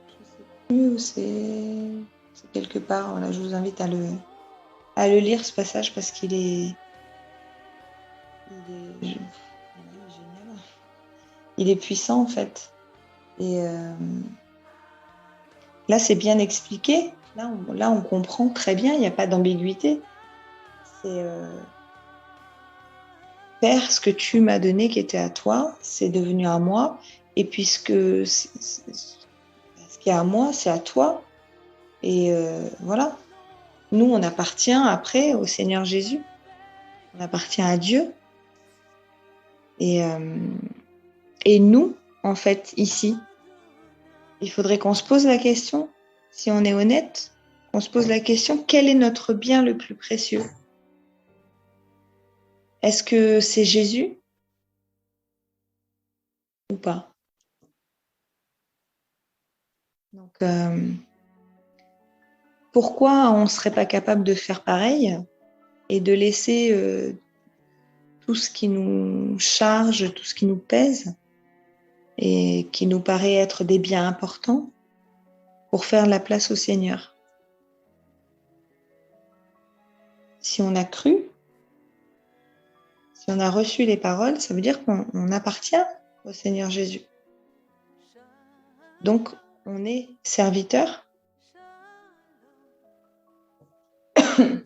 Je ne sais plus où c'est quelque part. Voilà, je vous invite à le lire ce passage parce qu'il est génial. Il est puissant en fait. Et là, c'est bien expliqué. Là, on comprend très bien. Il n'y a pas d'ambiguïté. C'est Père, ce que tu m'as donné qui était à toi, c'est devenu à moi. Et puisque ce qui est à moi, c'est à toi. Et voilà. Nous, on appartient après au Seigneur Jésus. On appartient à Dieu. Et nous, en fait, ici, il faudrait qu'on se pose la question, si on est honnête, qu'on se pose la question, quel est notre bien le plus précieux? Est-ce que c'est Jésus ou pas? Donc, pourquoi on ne serait pas capable de faire pareil et de laisser tout ce qui nous charge, tout ce qui nous pèse et qui nous paraît être des biens importants pour faire de la place au Seigneur? Si on a cru, si on a reçu les paroles, ça veut dire qu'on appartient au Seigneur Jésus. Donc, on est serviteur.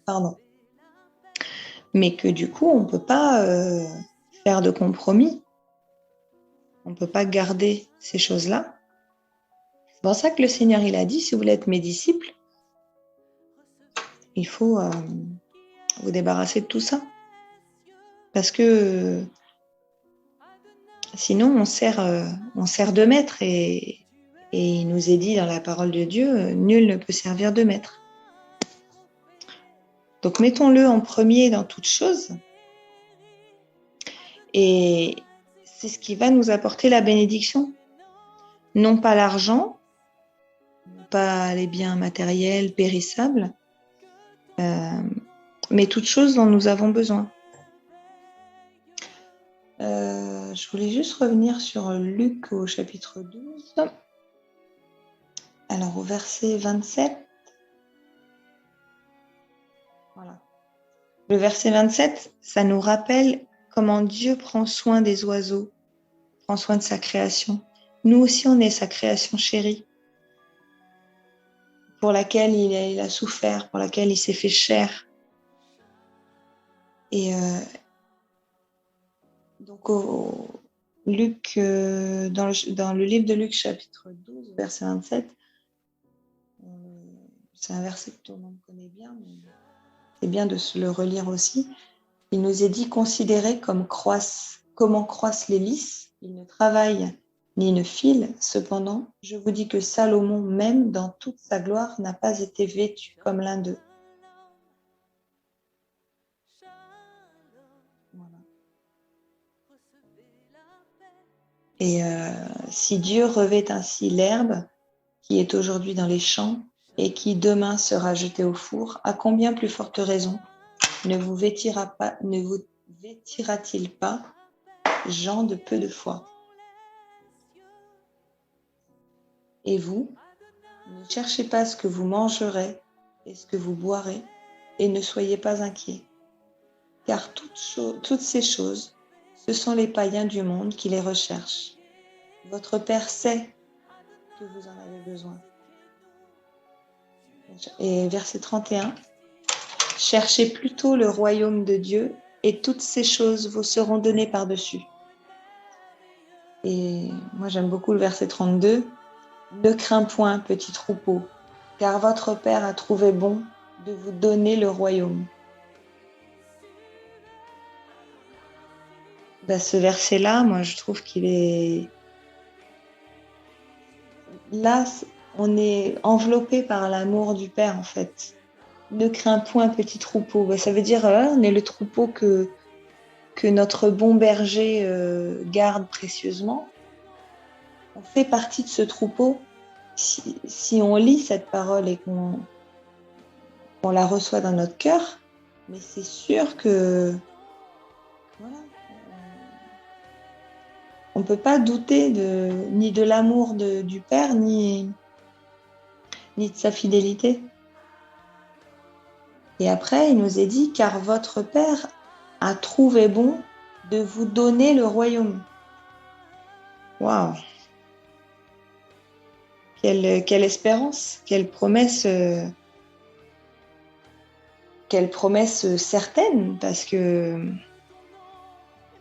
Pardon. Mais que du coup, on ne peut pas faire de compromis. On ne peut pas garder ces choses-là. C'est pour ça que le Seigneur, il a dit, si vous voulez être mes disciples, il faut vous débarrasser de tout ça. Parce que sinon, on sert de maître. Et il nous est dit dans la parole de Dieu, nul ne peut servir de maître. Donc, mettons-le en premier dans toute chose. Et c'est ce qui va nous apporter la bénédiction. Non pas l'argent, non pas les biens matériels, périssables, mais toutes choses dont nous avons besoin. Je voulais juste revenir sur Luc au chapitre 12. Alors au verset 27. Voilà. Le verset 27, ça nous rappelle comment Dieu prend soin des oiseaux, prend soin de sa création. Nous aussi, on est sa création chérie, pour laquelle il a souffert, pour laquelle il s'est fait chair. Et Donc, Luc, dans le livre de Luc, chapitre 12, verset 27, c'est un verset que tout le monde connaît bien, mais c'est bien de se le relire aussi. Il nous est dit, considérez comment croissent les lys, ils ne travaillent ni ne filent. Cependant, je vous dis que Salomon, même dans toute sa gloire, n'a pas été vêtu comme l'un d'eux. Voilà. Et si Dieu revêt ainsi l'herbe qui est aujourd'hui dans les champs et qui demain sera jetée au four, à combien plus forte raison ne vous vêtira-t-il pas, gens de peu de foi? Et vous, ne cherchez pas ce que vous mangerez et ce que vous boirez, et ne soyez pas inquiets. Car toutes ces choses, ce sont les païens du monde qui les recherchent. Votre Père sait que vous en avez besoin. Et verset 31, cherchez plutôt le royaume de Dieu, et toutes ces choses vous seront données par-dessus. Et moi, j'aime beaucoup le verset 32. Ne crains point, petit troupeau, car votre Père a trouvé bon de vous donner le royaume. Ce verset-là, moi, je trouve qu'il est... Là, on est enveloppé par l'amour du Père, en fait. Ne crains point, petit troupeau. Ça veut dire, on est le troupeau que notre bon berger garde précieusement. On fait partie de ce troupeau. Si on lit cette parole et qu'on la reçoit dans notre cœur, mais c'est sûr que voilà, on ne peut pas douter ni de l'amour du Père, ni de sa fidélité. Et après, il nous est dit, car votre Père a trouvé bon de vous donner le royaume. Waouh! Quelle espérance, quelle promesse certaine, parce que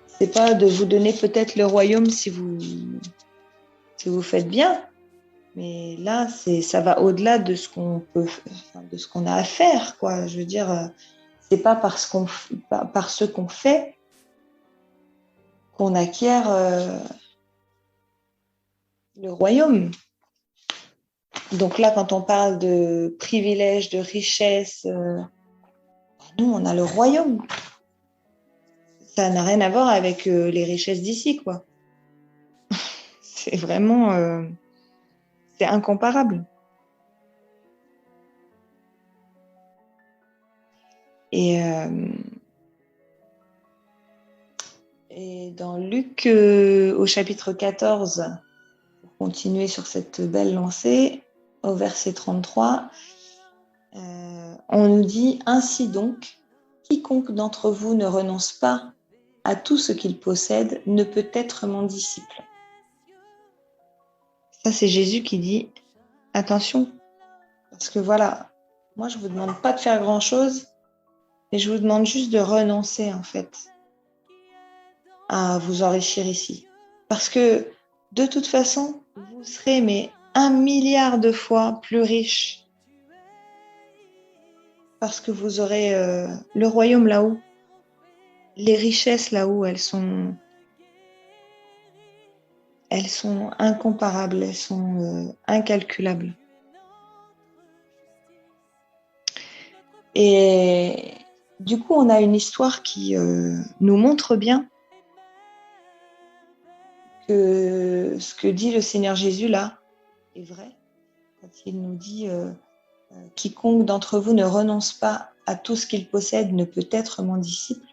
c'est pas de vous donner peut-être le royaume si vous faites bien, mais là ça va au-delà de ce qu'on a à faire, quoi. Je veux dire, c'est pas par ce qu'on fait qu'on acquiert le royaume. Donc là, quand on parle de privilèges, de richesse, nous, on a le royaume. Ça n'a rien à voir avec les richesses d'ici, quoi. C'est vraiment... c'est incomparable. Et dans Luc, au chapitre 14, pour continuer sur cette belle lancée, au verset 33, on nous dit « Ainsi donc, quiconque d'entre vous ne renonce pas à tout ce qu'il possède ne peut être mon disciple. » Ça, c'est Jésus qui dit « Attention, parce que voilà, moi, je ne vous demande pas de faire grand-chose, mais je vous demande juste de renoncer, en fait, à vous enrichir ici. Parce que, de toute façon, vous serez, mais 1 milliard de fois plus riche parce que vous aurez le royaume là-haut. Les richesses là-haut, elles sont incomparables, elles sont incalculables. Et du coup, on a une histoire qui nous montre bien que ce que dit le Seigneur Jésus là est vrai. Quand il nous dit quiconque d'entre vous ne renonce pas à tout ce qu'il possède ne peut être mon disciple.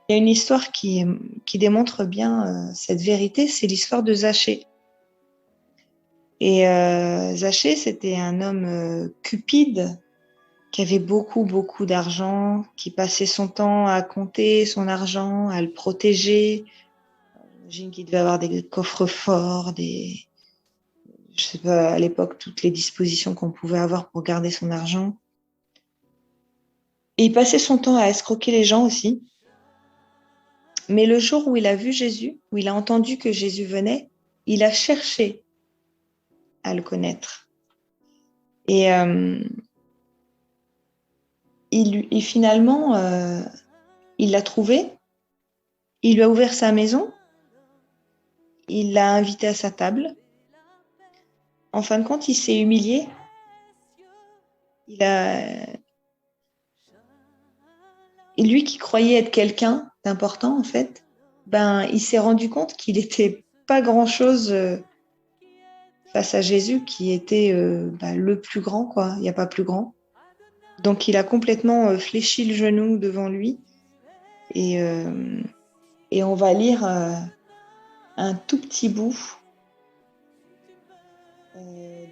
Il y a une histoire qui démontre bien cette vérité, c'est l'histoire de Zachée. Et Zachée, c'était un homme cupide qui avait beaucoup, beaucoup d'argent, qui passait son temps à compter son argent, à le protéger. J'imagine qu'il devait avoir des coffres forts, je sais pas, à l'époque, toutes les dispositions qu'on pouvait avoir pour garder son argent. Et il passait son temps à escroquer les gens aussi. Mais le jour où il a vu Jésus, où il a entendu que Jésus venait, il a cherché à le connaître. Et finalement, il l'a trouvé, il lui a ouvert sa maison, il l'a invité à sa table. En fin de compte, il s'est humilié. Lui qui croyait être quelqu'un d'important, en fait, il s'est rendu compte qu'il n'était pas grand-chose face à Jésus, qui était le plus grand, quoi. Il n'y a pas plus grand. Donc, il a complètement fléchi le genou devant lui. Et on va lire un tout petit bout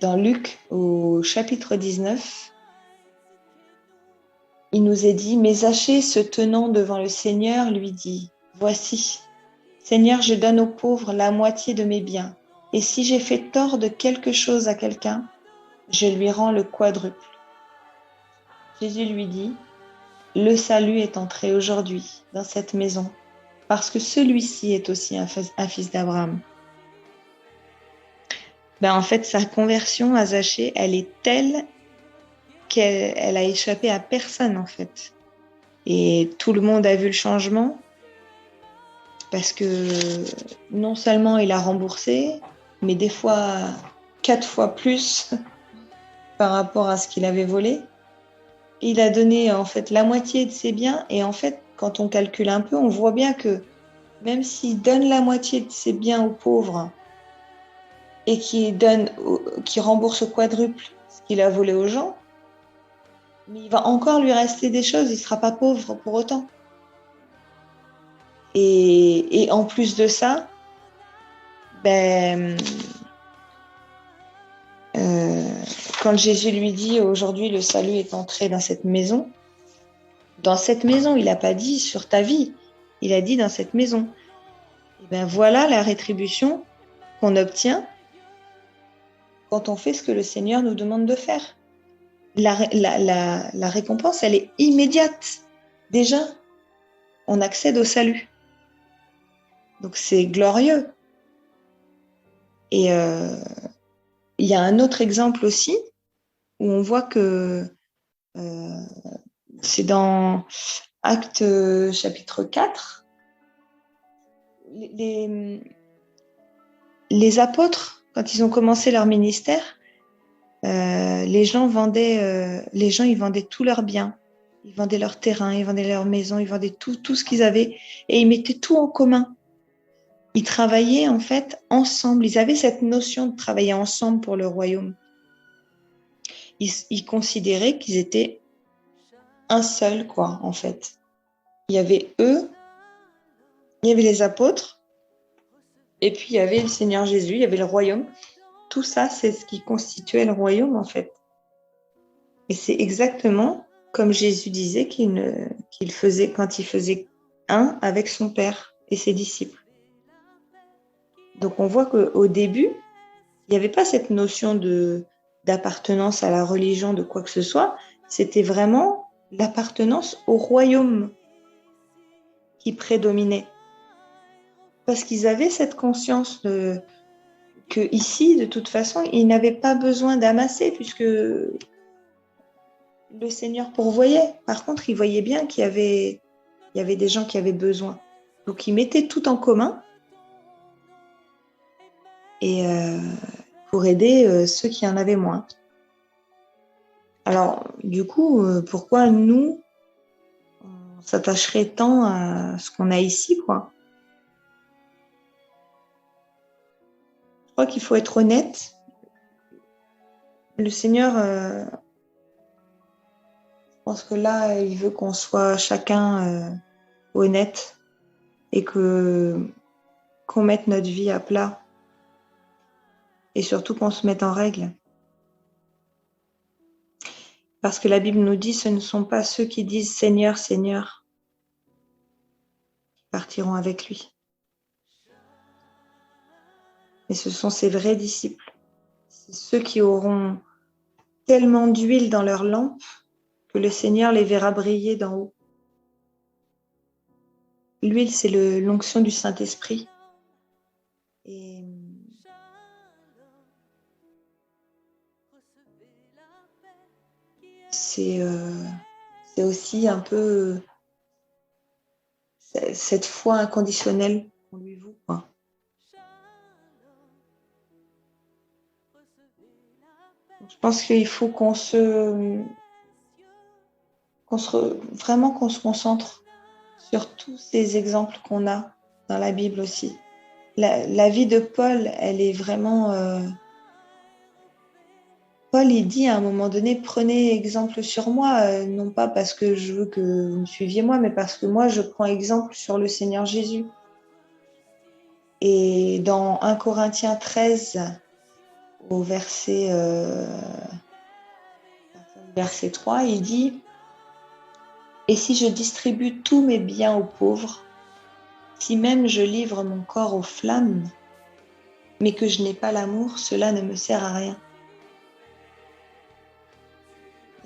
dans Luc au chapitre 19. Il nous est dit, mais Zachée, se tenant devant le Seigneur, lui dit, voici, Seigneur, je donne aux pauvres la moitié de mes biens. Et si j'ai fait tort de quelque chose à quelqu'un, je lui rends le quadruple. Jésus lui dit, le salut est entré aujourd'hui dans cette maison, parce que celui-ci est aussi un fils d'Abraham. En fait, sa conversion à Zachée, elle est telle qu'elle a échappé à personne, en fait. Et tout le monde a vu le changement, parce que non seulement il a remboursé, mais des fois 4 fois plus par rapport à ce qu'il avait volé. Il a donné en fait la moitié de ses biens, et en fait, quand on calcule un peu, on voit bien que même s'il donne la moitié de ses biens aux pauvres et qu'il rembourse au quadruple ce qu'il a volé aux gens, mais il va encore lui rester des choses, il ne sera pas pauvre pour autant. Et en plus de ça, quand Jésus lui dit aujourd'hui le salut est entré dans cette maison, il n'a pas dit sur ta vie, il a dit dans cette maison. Et voilà la rétribution qu'on obtient quand on fait ce que le Seigneur nous demande de faire. La récompense, elle est immédiate. Déjà, on accède au salut. Donc c'est glorieux. Et il y a un autre exemple aussi où on voit que c'est dans Actes chapitre 4. Les apôtres, quand ils ont commencé leur ministère, les gens ils vendaient tous leurs biens. Ils vendaient leur terrain, ils vendaient leur maison, ils vendaient tout ce qu'ils avaient et ils mettaient tout en commun. Ils travaillaient en fait ensemble. Ils avaient cette notion de travailler ensemble pour le royaume. Ils considéraient qu'ils étaient un seul, quoi, en fait. Il y avait eux, il y avait les apôtres, et puis il y avait le Seigneur Jésus, il y avait le royaume. Tout ça, c'est ce qui constituait le royaume, en fait. Et c'est exactement comme Jésus disait qu'il faisait quand il faisait un avec son Père et ses disciples. Donc on voit qu'au début, il n'y avait pas cette notion d'appartenance à la religion, de quoi que ce soit. C'était vraiment l'appartenance au royaume qui prédominait. Parce qu'ils avaient cette conscience que ici, de toute façon, ils n'avaient pas besoin d'amasser puisque le Seigneur pourvoyait. Par contre, ils voyaient bien qu'il y avait des gens qui avaient besoin. Donc, ils mettaient tout en commun et pour aider ceux qui en avaient moins. Alors, du coup, pourquoi nous, on s'attacherait tant à ce qu'on a ici, quoi? Je crois qu'il faut être honnête. Le Seigneur, je pense que là, il veut qu'on soit chacun honnête et qu'on mette notre vie à plat et surtout qu'on se mette en règle. Parce que la Bible nous dit, ce ne sont pas ceux qui disent Seigneur, Seigneur, qui partiront avec lui. Mais ce sont ses vrais disciples. C'est ceux qui auront tellement d'huile dans leur lampe que le Seigneur les verra briller d'en haut. l'huile, c'est l'onction du Saint-Esprit. Et c'est aussi un peu cette foi inconditionnelle qu'on lui voue, quoi. Je pense qu'il faut vraiment qu'on se concentre sur tous ces exemples qu'on a dans la Bible aussi. La vie de Paul, elle est vraiment... Paul, il dit à un moment donné, prenez exemple sur moi, non pas parce que je veux que vous me suiviez moi, mais parce que moi, je prends exemple sur le Seigneur Jésus. Et dans 1 Corinthiens 13, au verset 3, il dit « Et si je distribue tous mes biens aux pauvres, si même je livre mon corps aux flammes, mais que je n'ai pas l'amour, cela ne me sert à rien. »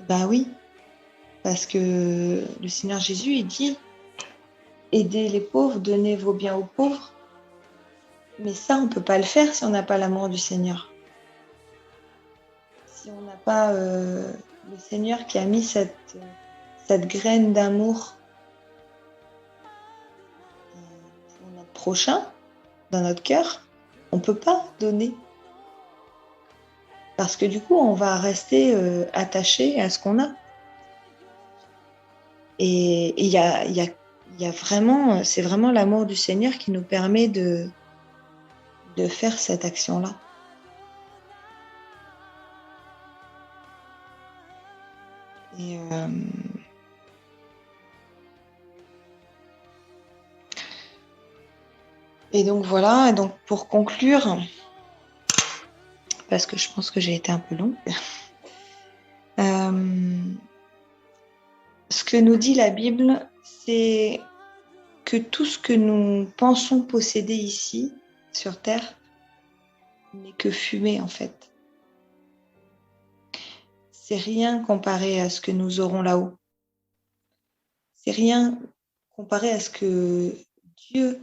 Ben oui, parce que le Seigneur Jésus, il dit « Aidez les pauvres, donnez vos biens aux pauvres. » Mais ça, on ne peut pas le faire si on n'a pas l'amour du Seigneur. Si on n'a pas le Seigneur qui a mis cette graine d'amour pour notre prochain dans notre cœur, on ne peut pas donner. Parce que du coup, on va rester attaché à ce qu'on a. Et il y a vraiment, c'est vraiment l'amour du Seigneur qui nous permet de faire cette action-là. Et donc voilà, et donc pour conclure, parce que je pense que j'ai été un peu longue, ce que nous dit la Bible, c'est que tout ce que nous pensons posséder ici, sur Terre, n'est que fumée en fait. C'est rien comparé à ce que nous aurons là-haut. C'est rien comparé à ce que Dieu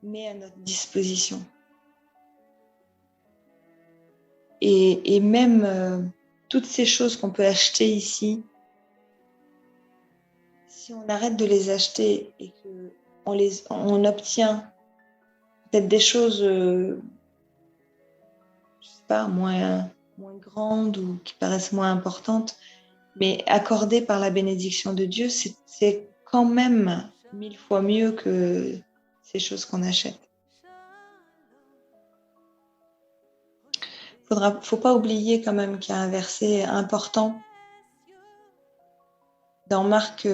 met à notre disposition. Et même toutes ces choses qu'on peut acheter ici, si on arrête de les acheter et qu'on obtient peut-être des choses, je sais pas, moins grandes ou qui paraissent moins importantes, mais accordées par la bénédiction de Dieu, c'est quand même 1000 fois mieux que ces choses qu'on achète. Faut pas oublier quand même qu'il y a un verset important dans Marc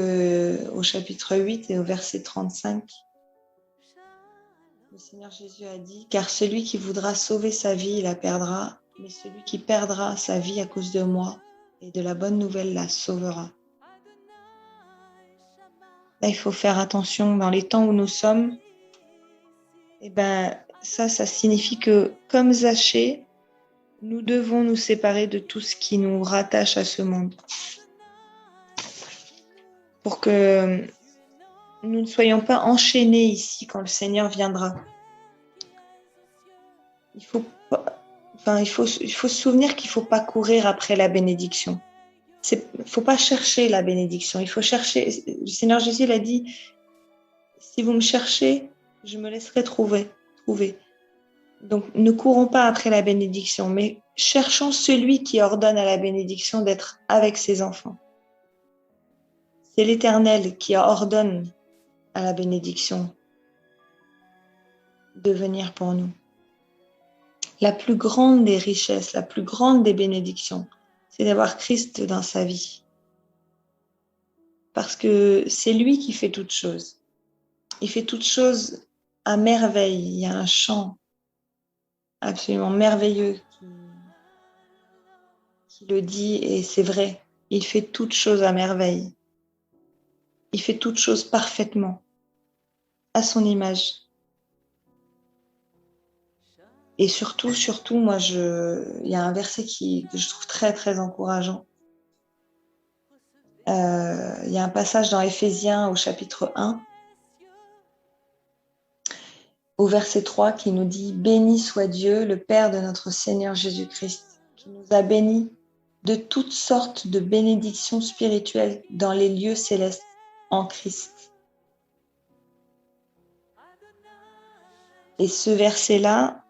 au chapitre 8 et au verset 35. Le Seigneur Jésus a dit « Car celui qui voudra sauver sa vie, la perdra, mais celui qui perdra sa vie à cause de moi et de la bonne nouvelle la sauvera. » Là, il faut faire attention dans les temps où nous sommes. Et ben, ça signifie que, comme Zachée, nous devons nous séparer de tout ce qui nous rattache à ce monde. Pour que nous ne soyons pas enchaînés ici quand le Seigneur viendra. Il faut se souvenir qu'il ne faut pas courir après la bénédiction. Il ne faut pas chercher la bénédiction. Il faut chercher. Le Seigneur Jésus il a dit, si vous me cherchez, je me laisserai trouver. Donc, ne courons pas après la bénédiction, mais cherchons celui qui ordonne à la bénédiction d'être avec ses enfants. C'est l'Éternel qui ordonne à la bénédiction de venir pour nous. La plus grande des richesses, la plus grande des bénédictions, c'est d'avoir Christ dans sa vie. Parce que c'est lui qui fait toutes choses. Il fait toutes choses à merveille. Il y a un chant absolument merveilleux qui le dit, et c'est vrai. Il fait toutes choses à merveille. Il fait toutes choses parfaitement, à son image. Et surtout, moi, il y a un verset que je trouve très, très encourageant. Il y a un passage dans Éphésiens au chapitre 1 au verset 3 qui nous dit « Béni soit Dieu, le Père de notre Seigneur Jésus-Christ, qui nous a bénis de toutes sortes de bénédictions spirituelles dans les lieux célestes en Christ. » Et ce verset-là,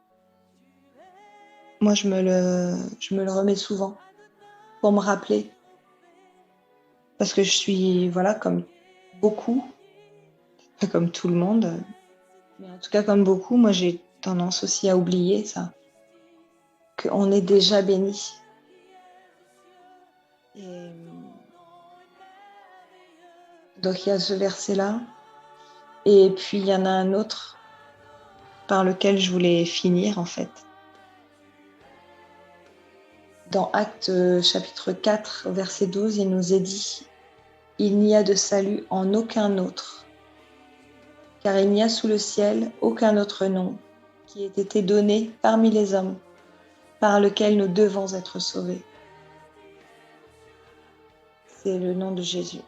moi, je me le remets souvent pour me rappeler. Parce que je suis, voilà, comme beaucoup, pas comme tout le monde, mais en tout cas comme beaucoup, moi j'ai tendance aussi à oublier ça, qu'on est déjà béni. Et donc il y a ce verset-là, et puis il y en a un autre par lequel je voulais finir en fait. Dans Actes chapitre 4, verset 12, il nous est dit « Il n'y a de salut en aucun autre, car il n'y a sous le ciel aucun autre nom qui ait été donné parmi les hommes, par lequel nous devons être sauvés. » C'est le nom de Jésus.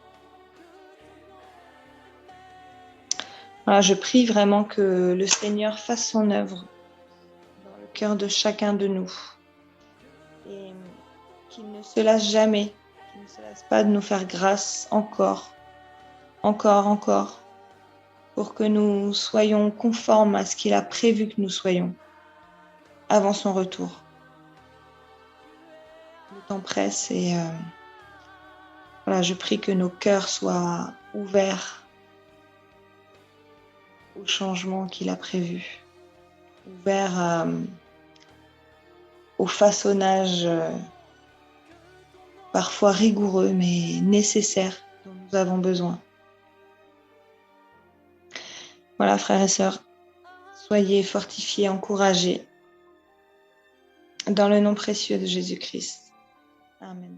Voilà, je prie vraiment que le Seigneur fasse son œuvre dans le cœur de chacun de nous et qu'il ne se lasse jamais, qu'il ne se lasse pas de nous faire grâce encore, pour que nous soyons conformes à ce qu'il a prévu que nous soyons avant son retour. Le temps presse et voilà, je prie que nos cœurs soient ouverts au changement qu'il a prévu, ouverts au façonnage parfois rigoureux mais nécessaire dont nous avons besoin. Voilà, frères et sœurs, soyez fortifiés, encouragés dans le nom précieux de Jésus-Christ. Amen.